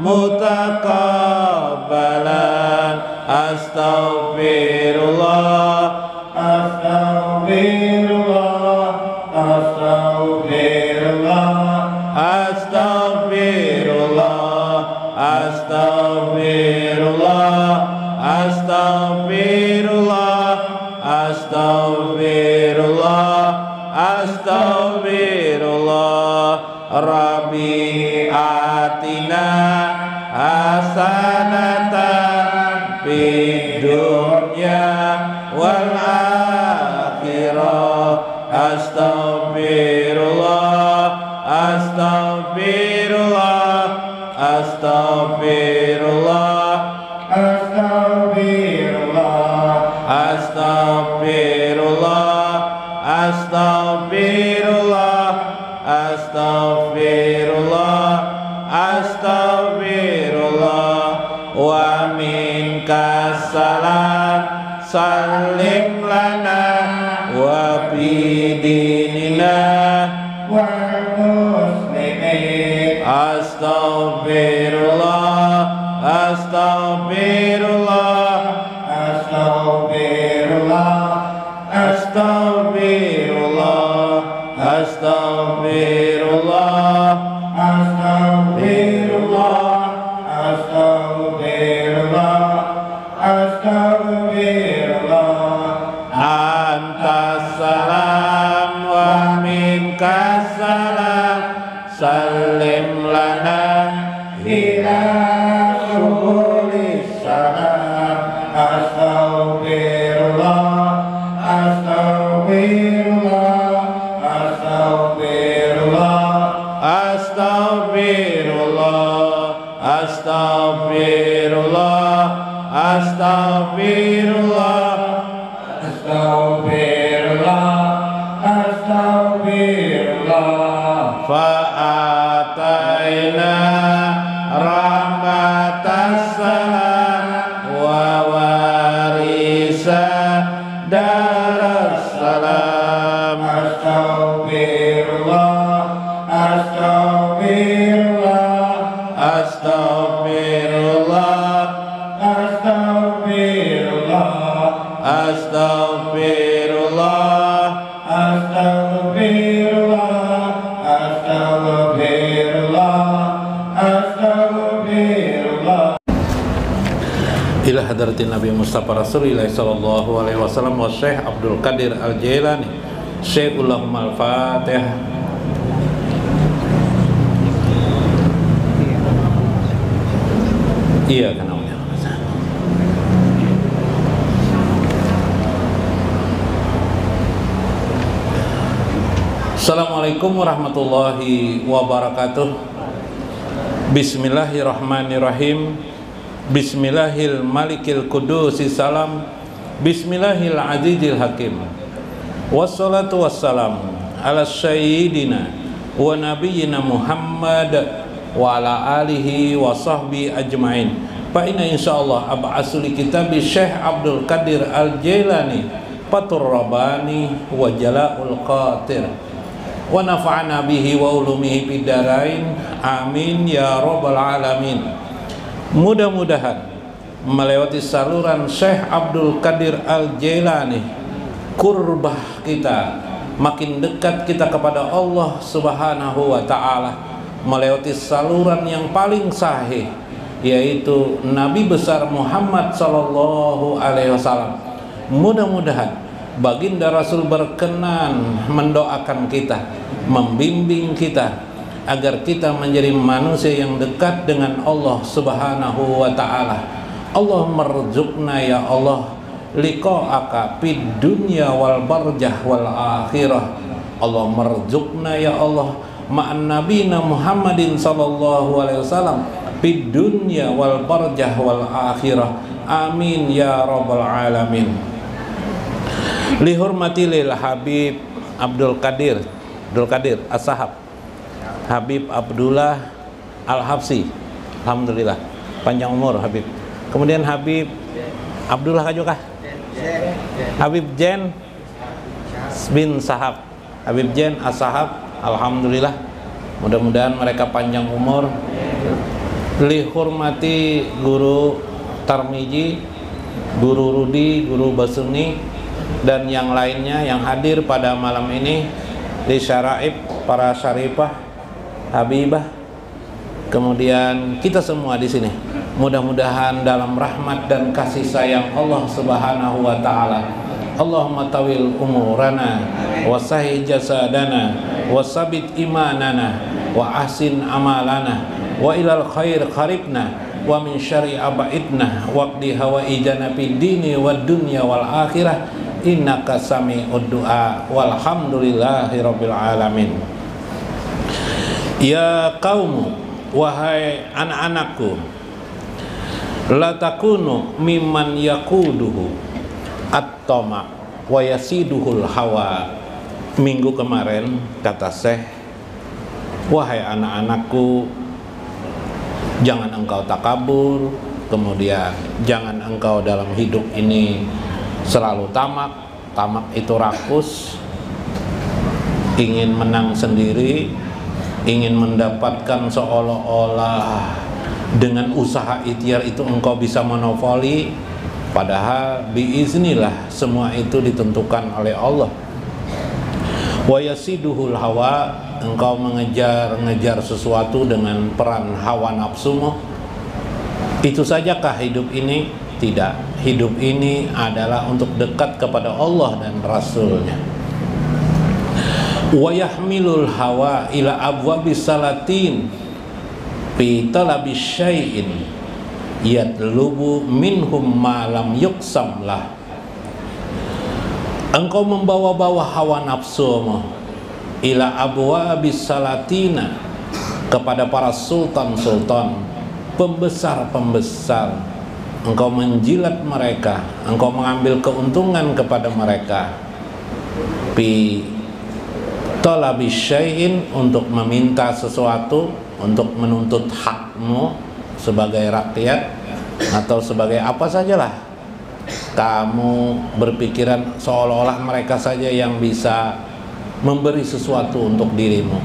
Mut Astaghfirullah, astaghfirullah, astaghfirullah, astaghfirullah. Rabbi atina hasanatan fid dunya wal akhirah. Astaghfirullah, astaghfirullah, astaghfirullah, astaghfirullah, astaghfirullah, astaghfirullah, astaghfirullah, astaghfirullah. Wa minka salam, salim lana wa bidinina wa muslimin. Astaghfirullah, astaghfirullah, astaghfirullah, astaghfirullah, astaghfirullah, astaghfirullah, astaghfirullah, astaghfirullah. Antas salam wa minkas salam, salim lana ila subulis salam. Astaghfirullah, astaghfirullah, astaghfirullah, astaghfirullah, astaghfirullah, astaghfirullah, astaghfirullah, astaghfirullah. Fa'ataina rahmatas salam wa warisa daras salam. Astaghfirullah, astaghfirullah, astaghfirullah, astaghfirullah, astaghfirullah, astaghfirullah, astaghfirullah, astaghfirullah. Ila hadratin Nabi Mustafa Rasulullah sallallahu alaihi wasallam wa Syekh Abdul Qadir Al-Jailani. Syekhullah Al-Fatihah. Iya kan. Assalamualaikum warahmatullahi wabarakatuh. Bismillahirrahmanirrahim. Bismillahil malikil kudusi salam. Bismillahil azizil hakim. Wassalatu wassalamu ala sayyidina wa nabiyyina Muhammad wa ala alihi wa sahbihi ajma'in. Fa inna insyaallah ab'asuli kitabi Syekh Abdul Qadir Al-Jailani Fatur Rabbani wa Jala'ul Qatir wa nafa'ana bihi wa ulumihi fid dharain. Amin ya rabbal alamin. Mudah-mudahan melewati saluran Syekh Abdul Qadir Al-Jailani, kurbah kita makin dekat kita kepada Allah Subhanahu wa ta'ala, melewati saluran yang paling sahih, yaitu Nabi besar Muhammad sallallahu alaihi wasallam. Mudah-mudahan Baginda Rasul berkenan mendoakan kita, membimbing kita agar kita menjadi manusia yang dekat dengan Allah Subhanahu wa ta'ala. Allah merzuqna ya Allah liqa'aka fid dunya wal barjah wal akhirah. Allah merzuqna ya Allah ma'an nabiyina Muhammadin sallallahu alaihi wasallam fid dunya wal barjah wal akhirah. Amin ya rabbal alamin. Li hurmati lil Habib Abdul Qadir As-Sahab Habib Abdullah Al-Habsi, alhamdulillah panjang umur Habib. Kemudian Habib Abdullah Kajukah, Habib Jen bin Sahab, Habib Jen As-Sahab, alhamdulillah, mudah-mudahan mereka panjang umur. Li hurmati Guru Tarmiji, Guru Rudi, Guru Basuni, dan yang lainnya yang hadir pada malam ini, di syaraib para syarifah Habibah, kemudian kita semua di sini. Mudah-mudahan dalam rahmat dan kasih sayang Allah Subhanahu wa taala, Allahumma tawil umurana wa sahih jasadana wa sabit imanana wa ahsin amalana wa ilal khair qaribna wa min syarri abaidna waqdi hawaijana fid dini wad dunya wal akhirah innaka sami'ud du'a walhamdulillahi rabbil alamin. Ya qaum, wahai anak-anakku, la takunu mimman yaquduhu at-tama wa yasiduhul hawa. Minggu kemarin kata Syekh, wahai anak-anakku, jangan engkau takabur, kemudian jangan engkau dalam hidup ini selalu tamak. Tamak itu rakus, ingin menang sendiri, ingin mendapatkan seolah-olah dengan usaha ikhtiar itu engkau bisa monopoli, padahal biiznillah semua itu ditentukan oleh Allah. Wa yasiduhul hawa, engkau mengejar sesuatu dengan peran hawa nafsumu. Itu sajakah hidup ini? Tidak. Hidup ini adalah untuk dekat kepada Allah dan Rasulnya. Wa yahmilul hawa ila abwabis salatin fi talabi syai'in yatlubu minhum ma lam yuqsam lah. Engkau membawa-bawa hawa nafsumu ila abwabis salatina, kepada para sultan-sultan, pembesar-pembesar. Engkau menjilat mereka, engkau mengambil keuntungan kepada mereka. Fi talabi syai'in, untuk meminta sesuatu, untuk menuntut hakmu sebagai rakyat atau sebagai apa sajalah. Kamu berpikiran seolah-olah mereka saja yang bisa memberi sesuatu untuk dirimu,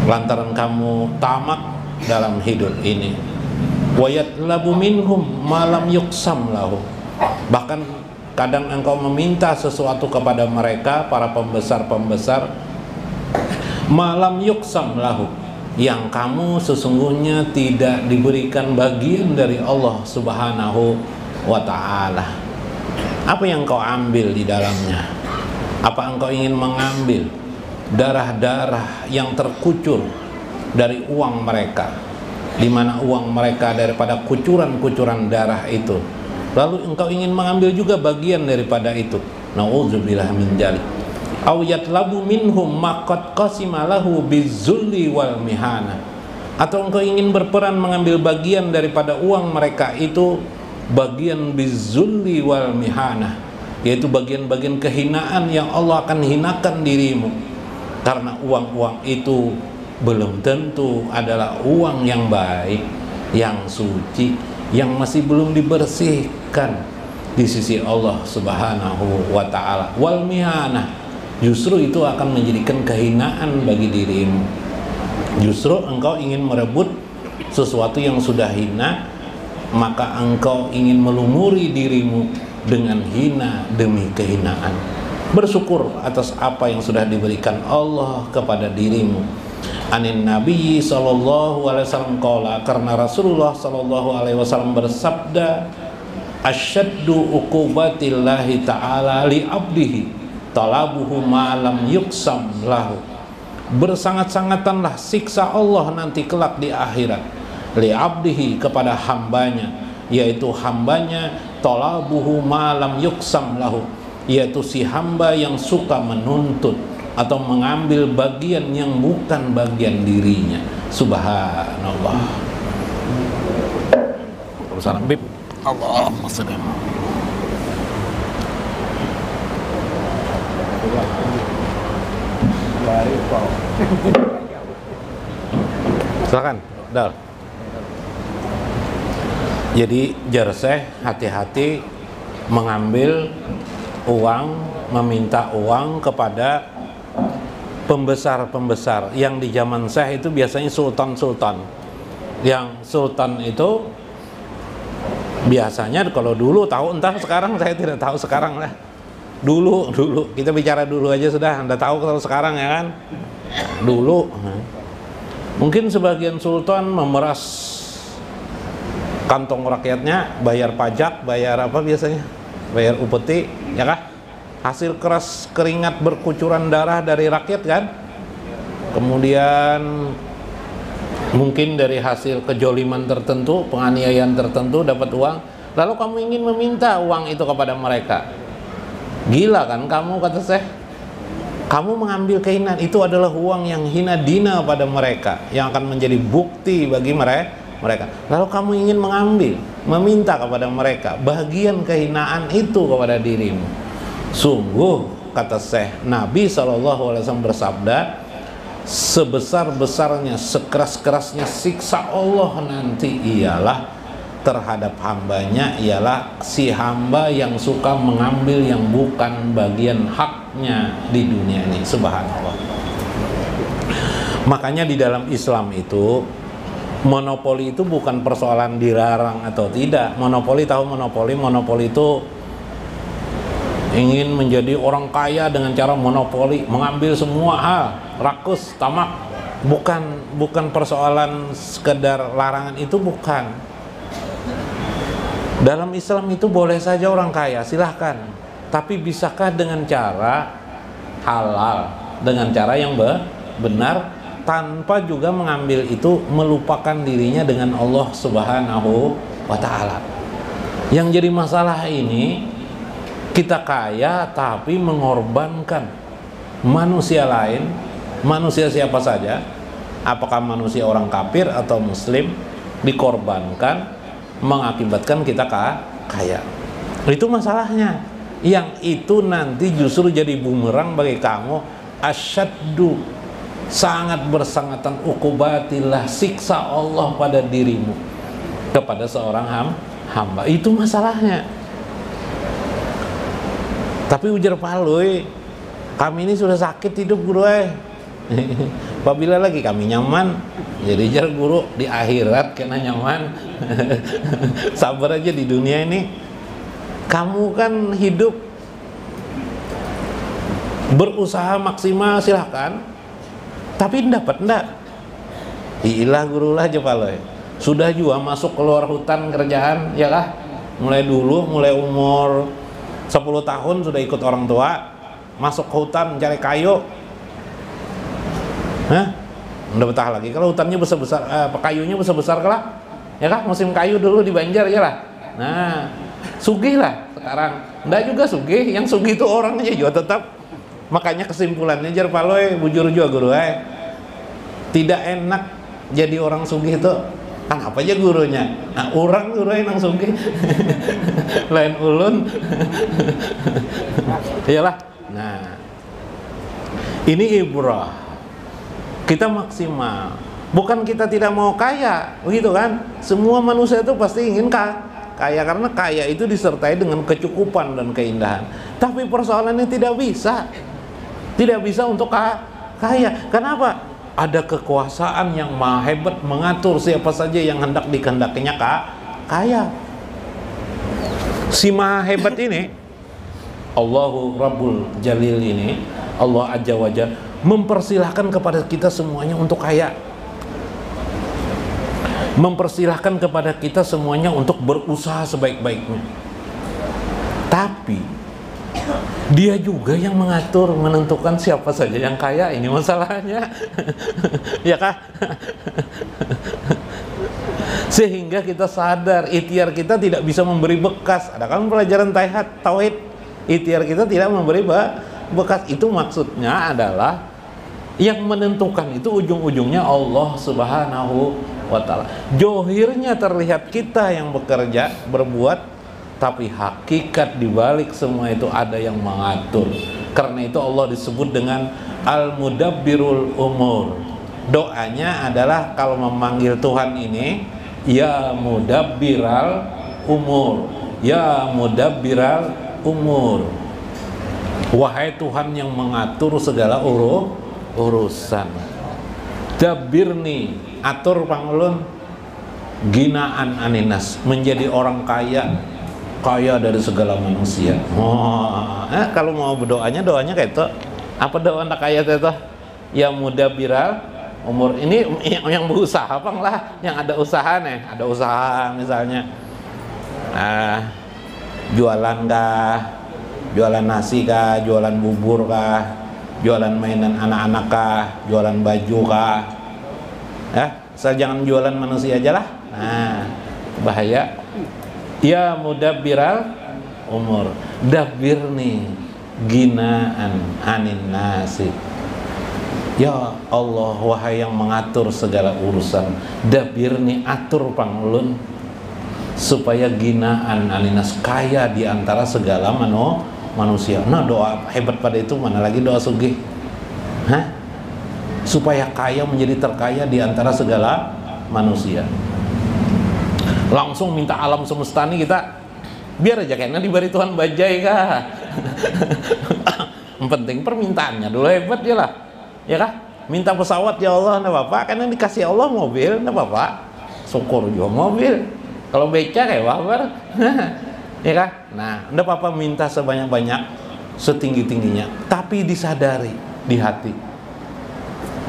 lantaran kamu tamak dalam hidup ini. Wa yatlabu minhum ma lam yuqsam lahu. Bahkan kadang engkau meminta sesuatu kepada mereka, para pembesar-pembesar, malam yuqsam lahu, yang kamu sesungguhnya tidak diberikan bagian dari Allah Subhanahu wa ta'ala. Apa yang kau ambil di dalamnya? Apa engkau ingin mengambil darah-darah yang terkucur dari uang mereka, di mana uang mereka daripada kucuran-kucuran darah itu, lalu engkau ingin mengambil juga bagian daripada itu? Nauzubillah min dzalik. Aw yatlabu minhum ma qad qasima lahu bizzulli wal mihana, atau engkau ingin berperan mengambil bagian daripada uang mereka itu, bagian bizzulli wal mihana, yaitu bagian-bagian kehinaan yang Allah akan hinakan dirimu, karena uang-uang itu belum tentu adalah uang yang baik, yang suci, yang masih belum dibersihkan di sisi Allah Subhanahu wa ta'ala. Wal mihana, justru itu akan menjadikan kehinaan bagi dirimu. Justru engkau ingin merebut sesuatu yang sudah hina, maka engkau ingin melumuri dirimu dengan hina demi kehinaan. Bersyukur atas apa yang sudah diberikan Allah kepada dirimu. Anin Nabi sallallahu alaihi wasallam qala, karena Rasulullah sallallahu alaihi wasallam bersabda, asyaddu uqubatillahi ta'ala li abdihi talabuhu ma lam yuqsam lahu. Bersangat-sangatanlah siksa Allah nanti kelak di akhirat li abdihi, kepada hambanya, yaitu hambanya talabuhu ma lam yuqsam lahu, yaitu si hamba yang suka menuntut atau mengambil bagian yang bukan bagian dirinya. Subhanallah. Salam bib. Allahumma shalli. Silakan, Dal. Jadi jerseh, hati-hati mengambil uang, meminta uang kepada pembesar-pembesar yang di zaman Syekh itu biasanya sultan-sultan. Yang sultan itu biasanya, kalau dulu tahu, entah sekarang saya tidak tahu sekarang lah. Dulu kita bicara dulu aja sudah, Anda tahu kalau sekarang ya kan. Dulu Mungkin sebagian sultan memeras kantong rakyatnya, bayar pajak, bayar apa biasanya? Bayar upeti, ya kah? Hasil keras keringat berkucuran darah dari rakyat kan? Kemudian mungkin dari hasil kejoliman tertentu, penganiayaan tertentu dapat uang, lalu kamu ingin meminta uang itu kepada mereka. Gila kan kamu, kata Syekh. Kamu mengambil kehinaan, itu adalah uang yang hina dina pada mereka, yang akan menjadi bukti bagi mereka. Lalu kamu ingin mengambil, meminta kepada mereka bagian kehinaan itu kepada dirimu. Sungguh, kata Syekh, Nabi SAW bersabda, sebesar-besarnya, sekeras-kerasnya siksa Allah nanti ialah terhadap hambanya, ialah si hamba yang suka mengambil yang bukan bagian haknya di dunia ini. Subhanallah. Makanya di dalam Islam itu, monopoli itu bukan persoalan dilarang atau tidak. Monopoli, tahu monopoli? Monopoli itu ingin menjadi orang kaya dengan cara monopoli, mengambil semua hal, rakus, tamak. Bukan persoalan sekedar larangan, itu bukan. Dalam Islam itu boleh saja orang kaya, silahkan. Tapi bisakah dengan cara halal, dengan cara yang benar, tanpa juga mengambil itu melupakan dirinya dengan Allah Subhanahu wa Ta'ala. Yang jadi masalah ini, kita kaya tapi mengorbankan manusia lain, manusia siapa saja, apakah manusia orang kafir atau muslim, dikorbankan, mengakibatkan kita kaya. Itu masalahnya. Yang itu nanti justru jadi bumerang bagi kamu. Asyaddu, sangat bersangatan uqubatillah, siksa Allah pada dirimu kepada seorang hamba. Itu masalahnya. Tapi ujar Palui, kami ini sudah sakit hidup guru. Apabila lagi kami nyaman, jadi jar guru di akhirat kena nyaman. Sabar aja di dunia ini. Kamu kan hidup berusaha maksimal, silahkan. Tapi dapat enggak? Ilah guru lah aja Palui. Sudah juga masuk keluar hutan kerjaan, ya kah? Mulai dulu, mulai umur 10 tahun sudah ikut orang tua, masuk ke hutan mencari kayu. Udah betah lagi. Kalau hutannya besar-besar, kayunya besar-besar kalah, ya kah? Musim kayu dulu di Banjar ya lah. Nah, sugih lah sekarang. Nggak juga sugih, yang sugih itu orangnya juga tetap. Makanya kesimpulannya jar Palui, bujur juga guru. Tidak enak jadi orang sugih itu. Kan apa aja gurunya? Nah, orang guru yang sugih. Lain ulun. Iyalah. Nah, ini ibrah. Kita maksimal, bukan kita tidak mau kaya, begitu kan? Semua manusia itu pasti ingin kaya, karena kaya itu disertai dengan kecukupan dan keindahan. Tapi persoalannya tidak bisa untuk kaya. Kenapa? Ada kekuasaan yang maha hebat mengatur siapa saja yang hendak dikehendakinya kaya. Si maha hebat ini, Allahu Rabbul Jalil ini, Allah Azza wa Jalla, mempersilahkan kepada kita semuanya untuk kaya, mempersilahkan kepada kita semuanya untuk berusaha sebaik-baiknya. Tapi Dia juga yang mengatur, menentukan siapa saja yang kaya. Ini masalahnya. Ya kah? Sehingga kita sadar ikhtiar kita tidak bisa memberi bekas. Ada kan pelajaran tauhid, ikhtiar kita tidak memberi bekas. Itu maksudnya adalah yang menentukan itu ujung-ujungnya Allah Subhanahu wa Ta'ala. Johirnya terlihat kita yang bekerja, berbuat, tapi hakikat dibalik semua itu ada yang mengatur. Karena itu Allah disebut dengan Al-Mudabbirul Umur. Doanya adalah kalau memanggil Tuhan ini, Ya Mudabbiral Umur, Ya Mudabbiral Umur. Wahai Tuhan yang mengatur segala urusan. Dabbirni, atur pangulun ginaan aninas, menjadi orang kaya dari segala manusia. Kalau mau berdoanya kayak itu. Apa doa anda kaya itu? Ya Mudabbiral umur ini yang berusaha bang lah, yang ada usaha nih, ada usaha misalnya jualan kah, jualan nasi kah, jualan bubur kah, jualan mainan anak-anak kah, jualan baju kah, ya, asal jangan jualan manusia aja lah. Nah, bahaya. Ya mudabbiral umur, dabbir nih ginaan anin nasi. Ya Allah, wahai yang mengatur segala urusan, dabbir nih atur panglun supaya ginaan alinas kaya di antara segala manusia. Nah, doa hebat pada itu mana lagi doa sugih. Supaya kaya menjadi terkaya di antara segala manusia. Langsung minta alam semesta nih kita biar aja kayaknya diberi Tuhan bajai kah. Yang penting permintaannya dulu hebat ya lah. Ya kah? Minta pesawat ya Allah, enggak apa-apa, karena dikasih Allah mobil, enggak apa-apa. Syukur juga mobil. Kalau beca kayak wabar. Ya kah? Nah, enggak apa-apa minta sebanyak-banyak, setinggi-tingginya, tapi disadari di hati.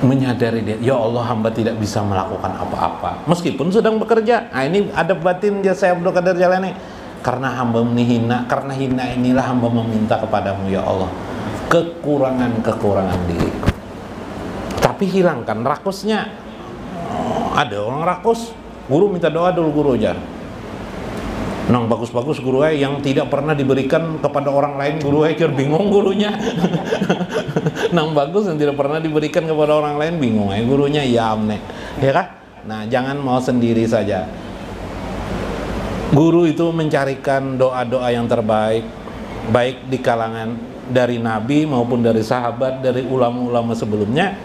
Menyadari dia, ya Allah, hamba tidak bisa melakukan apa-apa meskipun sedang bekerja. Nah, ini ada batin Syekh Abdul Qadir Jailani. Karena hamba hina, karena hina inilah hamba meminta kepadamu ya Allah kekurangan-kekurangan diriku. Tapi hilangkan rakusnya. Ada orang rakus, guru minta doa dulu guru aja. Nang bagus-bagus guru yang tidak pernah diberikan kepada orang lain, guru kira bingung gurunya. Nang bagus yang tidak pernah diberikan kepada orang lain, bingung gurunya ya amne. Ya kah? Nah, jangan mau sendiri saja. Guru itu mencarikan doa-doa yang terbaik, baik di kalangan dari Nabi maupun dari sahabat, dari ulama-ulama sebelumnya,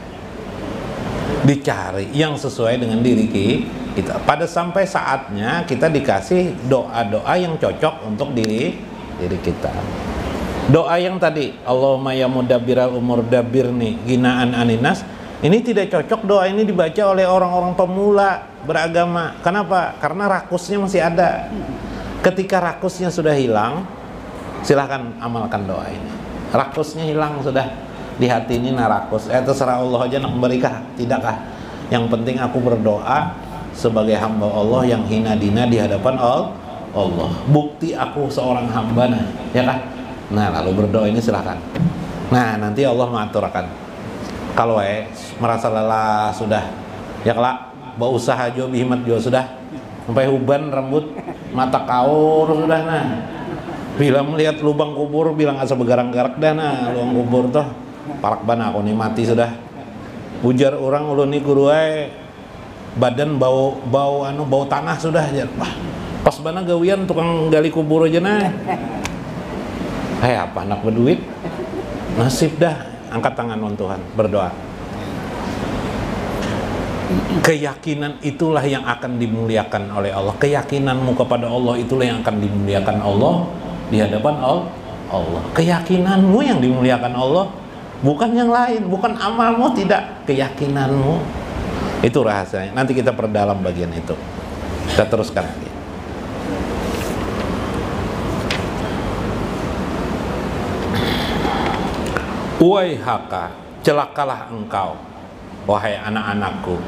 dicari yang sesuai dengan diri kita. Pada sampai saatnya kita dikasih doa-doa yang cocok untuk diri kita. Doa yang tadi, Allahumma ya mudabbiral umur dabbirni ginaan aninas, ini tidak cocok. Doa ini dibaca oleh orang-orang pemula beragama. Kenapa? Karena rakusnya masih ada. Ketika rakusnya sudah hilang, silahkan amalkan doa ini. Rakusnya hilang sudah di hati ini, narakus. Terserah Allah aja nak memberikan, tidakkah? Yang penting aku berdoa sebagai hamba Allah yang hina dina di hadapan Allah. Bukti aku seorang hamba, nah, ya kan? Nah, lalu berdoa ini silahkan. Nah, nanti Allah mengaturkan. Kalau merasa lelah sudah, ya kelak bau usaha jo bihimat jo sudah, sampai uban rambut mata kaur sudah. Nah, bila melihat lubang kubur bilang asa begarang-garak dah. Nah, lubang kubur tuh parak bana aku nih mati sudah. Ujar orang ulun nih guru badan bau tanah sudah. Wah, pas bana gawian tukang gali kubur aja nah. Apa anak berduit? Nasib dah. Angkat tangan on Tuhan, berdoa. Keyakinan itulah yang akan dimuliakan oleh Allah. Keyakinanmu kepada Allah itulah yang akan dimuliakan Allah di hadapan Allah. Keyakinanmu yang dimuliakan Allah, bukan yang lain, bukan amalmu, tidak, keyakinanmu. Itu rahasianya. Nanti kita perdalam bagian itu. Kita teruskan lagi. Waihaka, celakalah engkau, wahai anak-anakku,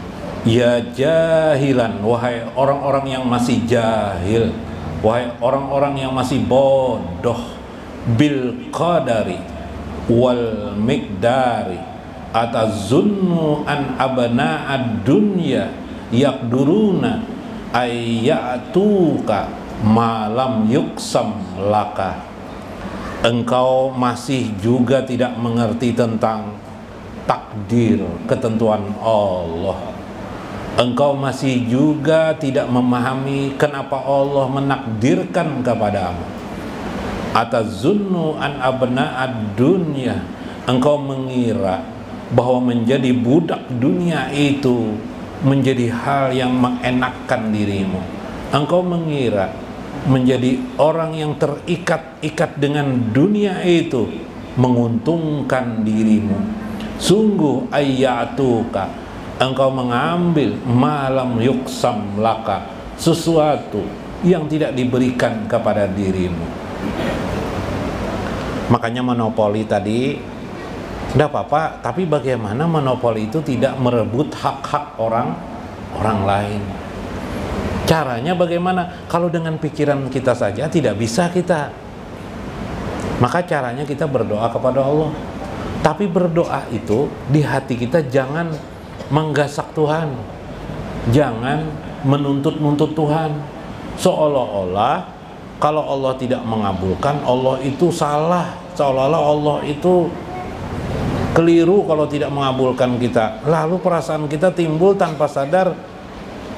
ya jahilan, wahai orang-orang yang masih jahil, wahai orang-orang yang masih bodoh, bil qadari wal miqdari atazunnu an abna'ad dunya yaqduruna ayyatuka malam yuksam laka. Engkau masih juga tidak mengerti tentang takdir, ketentuan Allah. Engkau masih juga tidak memahami kenapa Allah menakdirkan kepadamu. Atazunnu an abna'ad dunya, engkau mengira bahwa menjadi budak dunia itu menjadi hal yang mengenakkan dirimu. Engkau mengira menjadi orang yang terikat-ikat dengan dunia itu menguntungkan dirimu. Sungguh ayyatuka, engkau mengambil malam yuksam laka, sesuatu yang tidak diberikan kepada dirimu. Makanya monopoli tadi Tidak apa-apa, tapi bagaimana monopoli itu tidak merebut hak-hak orang lain? Caranya bagaimana? Kalau dengan pikiran kita saja tidak bisa kita. Maka caranya kita berdoa kepada Allah. Tapi berdoa itu di hati kita jangan menggasak Tuhan. Jangan menuntut-nuntut Tuhan. Seolah-olah kalau Allah tidak mengabulkan, Allah itu salah. Seolah-olah Allah itu keliru kalau tidak mengabulkan kita. Lalu perasaan kita timbul tanpa sadar.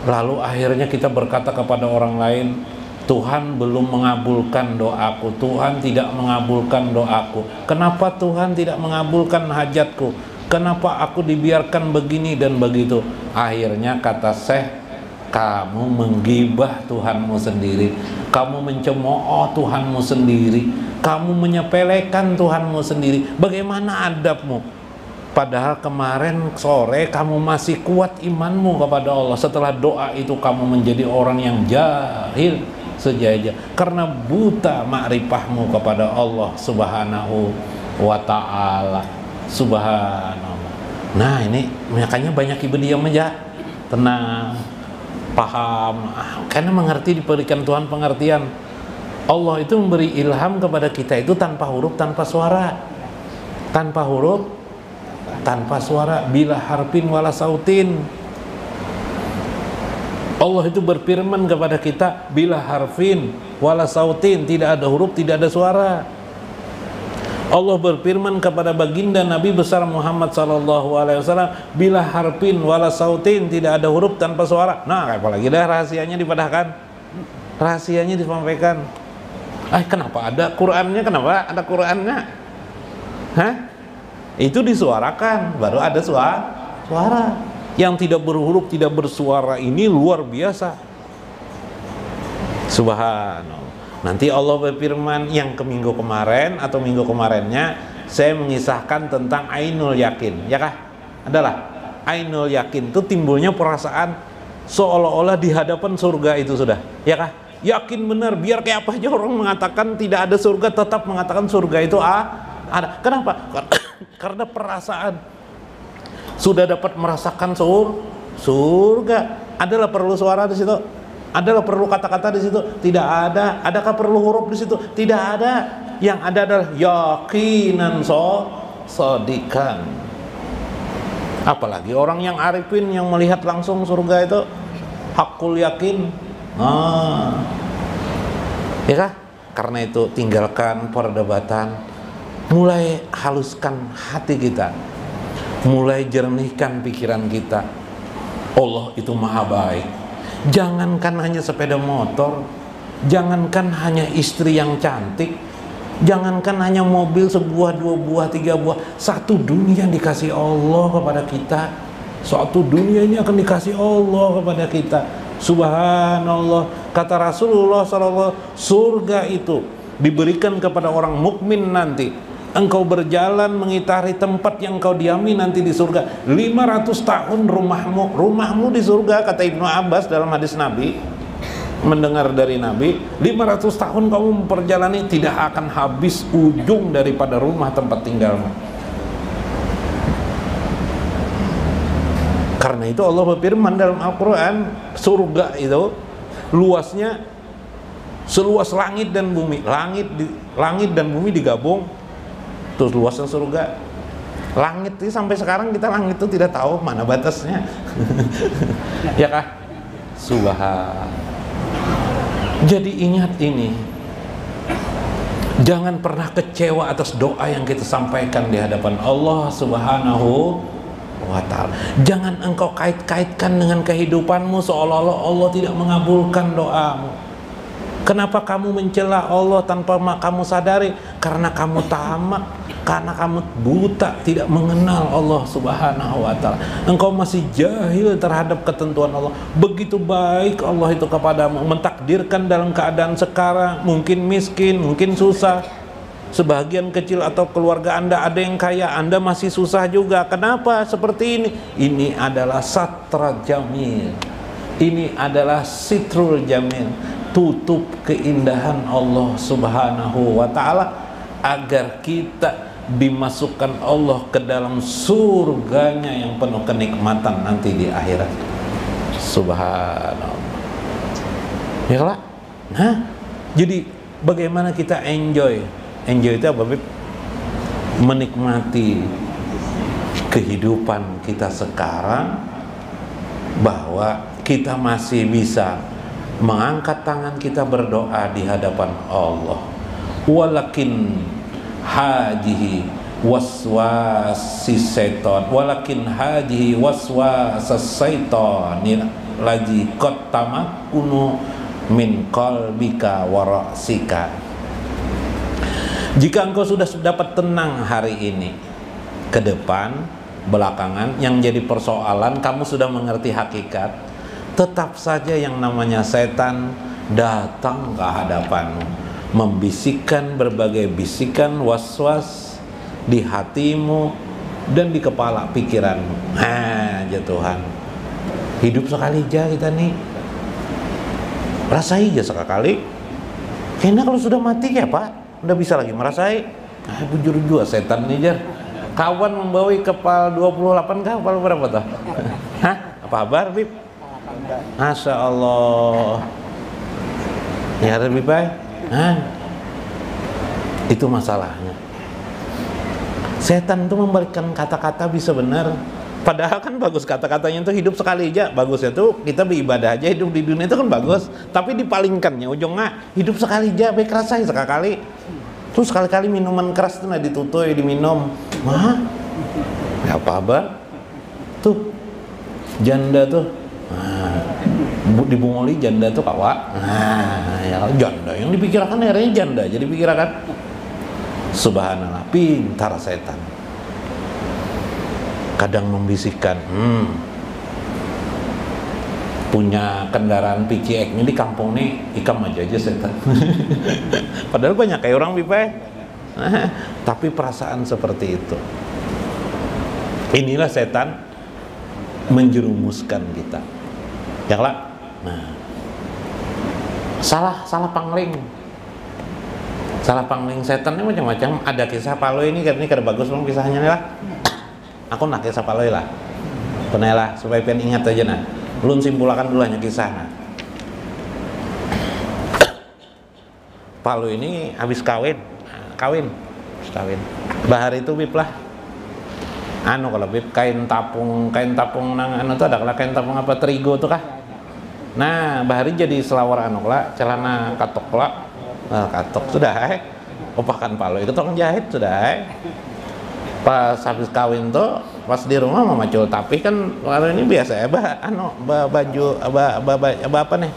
Lalu akhirnya kita berkata kepada orang lain, Tuhan belum mengabulkan doaku, Tuhan tidak mengabulkan doaku. Kenapa Tuhan tidak mengabulkan hajatku? Kenapa aku dibiarkan begini dan begitu? Akhirnya kata Syekh, kamu menggibah Tuhanmu sendiri, kamu mencemooh Tuhanmu sendiri, kamu menyepelekan Tuhanmu sendiri. Bagaimana adabmu? Padahal kemarin sore kamu masih kuat imanmu kepada Allah. Setelah doa itu kamu menjadi orang yang jahil sejajar karena buta makrifahmu kepada Allah Subhanahu wa ta'ala. Subhanallah. Nah ini makanya banyak ibu diam aja, tenang, paham, karena mengerti, diberikan Tuhan pengertian. Allah itu memberi ilham kepada kita itu tanpa huruf, tanpa suara, tanpa huruf, tanpa suara, bila harfin wala sautin. Allah itu berfirman kepada kita bila harfin wala sautin, tidak ada huruf, tidak ada suara. Allah berfirman kepada baginda Nabi besar Muhammad SAW bila harfin wala sautin, tidak ada huruf, tanpa suara. Nah, apalagi dah rahasianya dipadahkan, rahasianya disampaikan. Kenapa ada Qurannya? Kenapa ada Qurannya? Hah? Itu disuarakan, baru ada suara. Yang tidak berhuruf, tidak bersuara ini luar biasa. Subhanallah. Nanti Allah berfirman yang ke minggu kemarin atau minggu kemarinnya saya mengisahkan tentang ainul yakin, ya kah? Adalah ainul yakin itu timbulnya perasaan seolah-olah di hadapan surga itu sudah, ya kah? Yakin benar, biar kayak apa aja orang mengatakan tidak ada surga, tetap mengatakan surga itu ada. Kenapa? Karena perasaan sudah dapat merasakan surga. Adalah perlu suara di situ? Adalah perlu kata-kata di situ? Tidak ada. Adakah perlu huruf di situ? Tidak ada. Yang ada adalah yakinan sodikan. Apalagi orang yang arifin yang melihat langsung surga itu hakul yakin. Ya kah? Karena itu tinggalkan perdebatan, mulai haluskan hati kita, mulai jernihkan pikiran kita. Allah itu maha baik. Jangankan hanya sepeda motor, jangankan hanya istri yang cantik, jangankan hanya mobil sebuah, dua buah, tiga buah, satu dunia yang dikasih Allah kepada kita. Satu dunia ini akan dikasih Allah kepada kita. Subhanallah. Kata Rasulullah SAW, surga itu diberikan kepada orang mukmin nanti. Engkau berjalan mengitari tempat yang kau diami nanti di surga 500 tahun rumahmu di surga, kata Ibnu Abbas dalam hadis Nabi, mendengar dari Nabi, 500 tahun kamu memperjalani tidak akan habis ujung daripada rumah tempat tinggalmu. Karena itu Allah berfirman dalam Al-Quran, surga itu luasnya seluas langit dan bumi. Langit dan bumi digabung, terus luasnya surga. Langit itu sampai sekarang kita langit itu tidak tahu mana batasnya. Ya kah? Subhan. Jadi ingat ini, jangan pernah kecewa atas doa yang kita sampaikan di hadapan Allah Subhanahu wa ta'ala. Jangan engkau kait-kaitkan dengan kehidupanmu seolah-olah Allah tidak mengabulkan doamu. Kenapa kamu mencela Allah tanpa kamu sadari? Karena kamu tamak, karena kamu buta, tidak mengenal Allah Subhanahu wa ta'ala. Engkau masih jahil terhadap ketentuan Allah. Begitu baik Allah itu kepadamu, mentakdirkan dalam keadaan sekarang, mungkin miskin, mungkin susah. Sebagian kecil atau keluarga Anda ada yang kaya, Anda masih susah juga. Kenapa seperti ini? Ini adalah satra jamil. Ini adalah sitrul jamil, tutup keindahan Allah Subhanahu wa ta'ala agar kita dimasukkan Allah ke dalam surganya yang penuh kenikmatan nanti di akhirat. Subhanallah. Ya lah. Nah, jadi bagaimana kita enjoy? Enjoy itu apa, Bib? Menikmati kehidupan kita sekarang, bahwa kita masih bisa mengangkat tangan kita berdoa di hadapan Allah. Walakin hajihi waswasi syaitan, walakin hajihi waswasas syaitan laji qad tamakkunu min qalbika wa ra'sika. Jika engkau sudah dapat tenang hari ini, ke depan, belakangan, yang jadi persoalan kamu sudah mengerti hakikat, tetap saja yang namanya setan datang ke hadapanmu, membisikkan berbagai bisikan was-was di hatimu dan di kepala pikiranmu. Ya Tuhan, hidup sekali aja kita nih, rasai aja sekali. Karena kalau sudah mati ya Pak, udah bisa lagi merasai. Bujur juga setan nih jar. Kawan membawa kapal 28 kapal berapa tuh? Hah? Apa kabar, Bib? Masya Allah. Ya lebih baik. Itu masalahnya. Setan itu membalikkan kata-kata bisa benar. Padahal kan bagus kata-katanya itu hidup sekali aja. Bagusnya tuh kita beribadah aja, hidup di dunia itu kan bagus. Tapi dipalingkannya ujungnya hidup sekali aja, baik rasai sekali. Terus sekali-kali minuman keras itu nah ditutui, diminum. Wah, ya apa? Tuh janda tuh. Dibungoli janda tuh kawa. Ya janda yang dipikirkan akhirnya janda jadi pikirkan. Subhanallah, pintar setan. Kadang membisikkan, punya kendaraan PCX ini di kampung nih, ikam aja setan. Padahal banyak kayak orang pipai. Tapi perasaan seperti itu. Inilah setan menjerumuskan kita. Ya lah. Nah, salah pangling. Salah pangling setan ini macam-macam. Ada kisah Paloy ini kada bagus dong kisahnya nih lah. Aku nak kisah Paloy lah. Penela supaya pengen ingat aja nah. Belum simpulkan dulu hanya kisahnya. Paloy ini habis kawin. Bahar itu Bib lah. Kalau Bib kain tapung nang tuh ada kalau kain tapung apa terigu tuh kah? Nah, bahari jadi selawar lah, celana katok lah. Katok sudah opakan Paloy itu tukang jahit sudah pas habis kawin tuh pas di rumah mama macul, tapi kan kalau ini biasa ya baju apa nih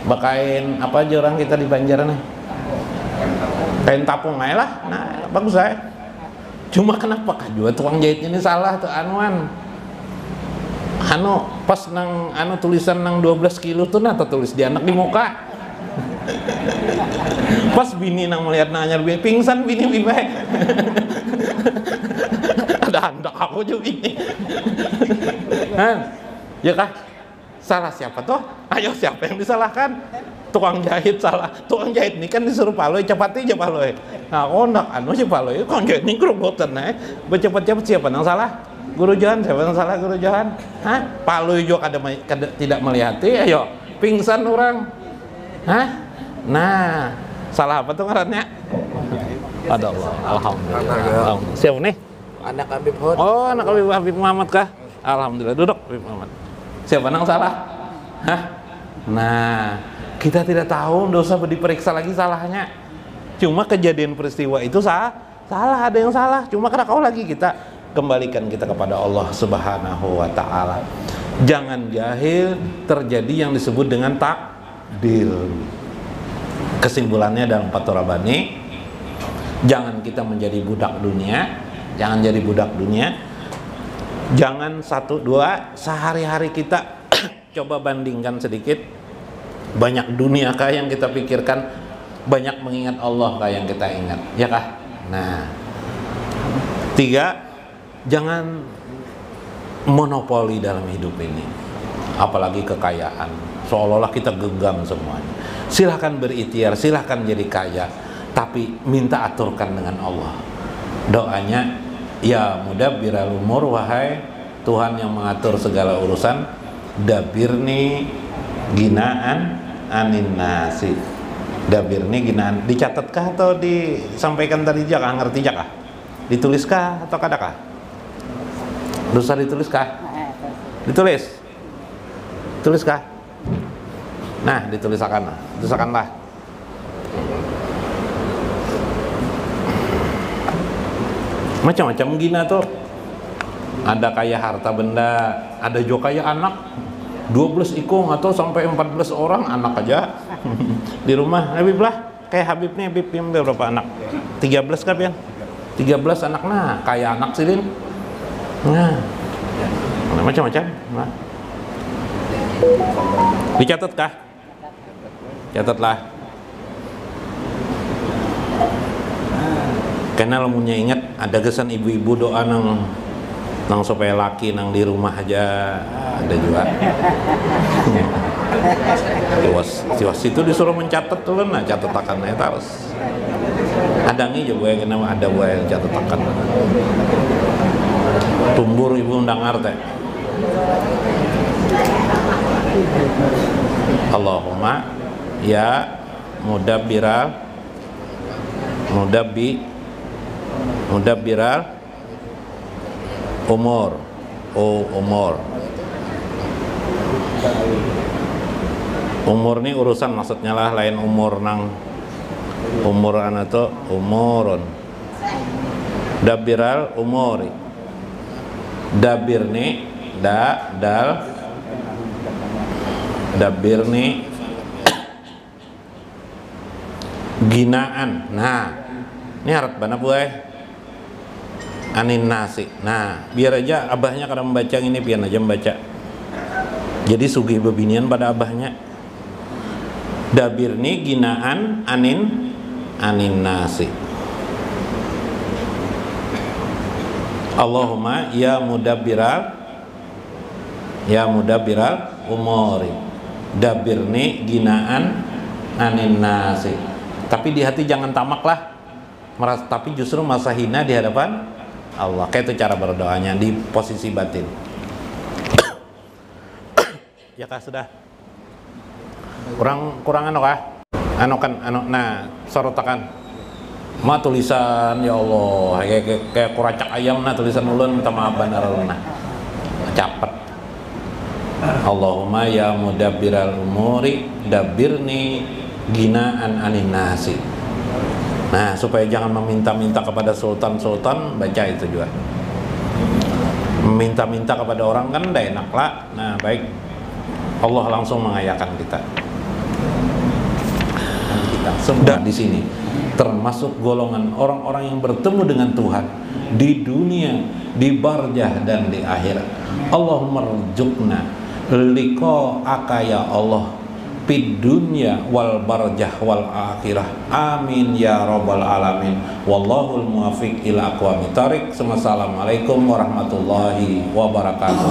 kain apa aja orang kita di Banjar nih kain tapung aja lah. Nah bagus cuma kenapa juga tukang jahit ini salah tuh pas nang tulisan nang 12 kilo tuh nah tulis di anak di muka. Pas bini nang melihat nanya lebih pingsan bini baik. Ada handak aku juga ini. Ya kah? Salah siapa tuh? Ayo siapa yang disalahkan? Tukang jahit salah. Tukang jahit ini kan disuruh Paloy cepati aja Paloy. Nah, kondak si Paloy tukang jahit ini kerobotan bercepat-cepat siapa yang salah? Guru Johan siapa yang salah Guru Johan? Paloy juga tidak melihati. Ayo pingsan orang. Nah, salah apa tuh ngarannya? Ada Allah, alhamdulillah. Siapa nih? Anak Habib Hud. Oh, anak Habib Muhammad kah? Alhamdulillah, duduk Habib Muhammad. Siapa yang salah? Nah, kita tidak tahu, nggak usah diperiksa lagi salahnya. Cuma kejadian peristiwa itu salah, ada yang salah. Cuma karena kau lagi kita kembalikan kita kepada Allah Subhanahu wa Ta'ala. Jangan jahil terjadi yang disebut dengan takdir. Kesimpulannya dalam Fathur Rabbani, jangan kita menjadi budak dunia, jangan jadi budak dunia. Jangan 1, 2 sehari-hari kita coba bandingkan sedikit, banyak dunia kah yang kita pikirkan, banyak mengingat Allah kah yang kita ingat, ya kah? Nah, 3, jangan monopoli dalam hidup ini, apalagi kekayaan, seolah-olah kita genggam semuanya. Silahkan berikhtiar, silahkan jadi kaya, tapi minta aturkan dengan Allah. Doanya, ya mudabbiral umur, wahai Tuhan yang mengatur segala urusan, dabirni ginaan anin nasi. Dabirni ginaan, dicatatkah atau disampaikan tadi jakah, ngerti jakah? Dituliskah atau kadakah? Dosa dituliskah? Ditulis? Tuliskah? Nah, tulisakanlah. Macam-macam gina tuh. Ada kaya harta benda, ada juga kaya anak. 12 ikung atau sampai 14 orang anak aja di rumah. Habib lah, kayak Habib nih, Habib yang berapa anak? 13 kan ya? 13 anak, nah kaya anak sih Lin. Nah macam-macam. Nah. Dicatat kah? Catatlah. Karena lamunnya ingat ada kesan ibu-ibu doa nang supaya laki nang di rumah aja ada juga. Tiwas itu disuruh mencatat tuh kan, nah catatakannya terus. Ada nih juga yang kenapa ada yang catatakan. Tumbur ibu undangar teh. Allahumma ya mudabbiral umur. Umur ini urusan maksudnya lah, lain umur nang umur anak tuh umurun. Dabbiral umuri. Dabirni dabirni ginaan. Nah, ini harap bana buai anin nasi. Nah, biar aja abahnya kada membaca ini, biar aja membaca. Jadi sugih bebinian pada abahnya. Dabirni ginaan anin nasi. Allahumma ya mudabbiral umuri, dabirni ginaan anin nasi. Tapi di hati jangan tamak lah, tapi justru masa hina di hadapan Allah. Kayak itu cara berdoanya di posisi batin. Ya kah sudah? Kurang anu kah? Nah sorotakan. Ma tulisan ya Allah kayak kuracak ayam, nah tulisan ulun minta maaf benar nah capet. Allahumma ya mudabbiral umuri dabbirni ginaan anin nasi. Nah supaya jangan meminta-minta kepada sultan-sultan, baca itu juga. Meminta-minta kepada orang kan tidak enak lah. Nah baik, Allah langsung mengayakan kita semua di sini, termasuk golongan orang-orang yang bertemu dengan Tuhan di dunia, di barzah dan di akhirat. Allahumma rzuqna liqa'aka ya Allah fid dunya wal barzah wal akhirah. Amin ya rabbal alamin. Wallahul muwaffiq ila aqwamit thariq. Assalamualaikum warahmatullahi wabarakatuh.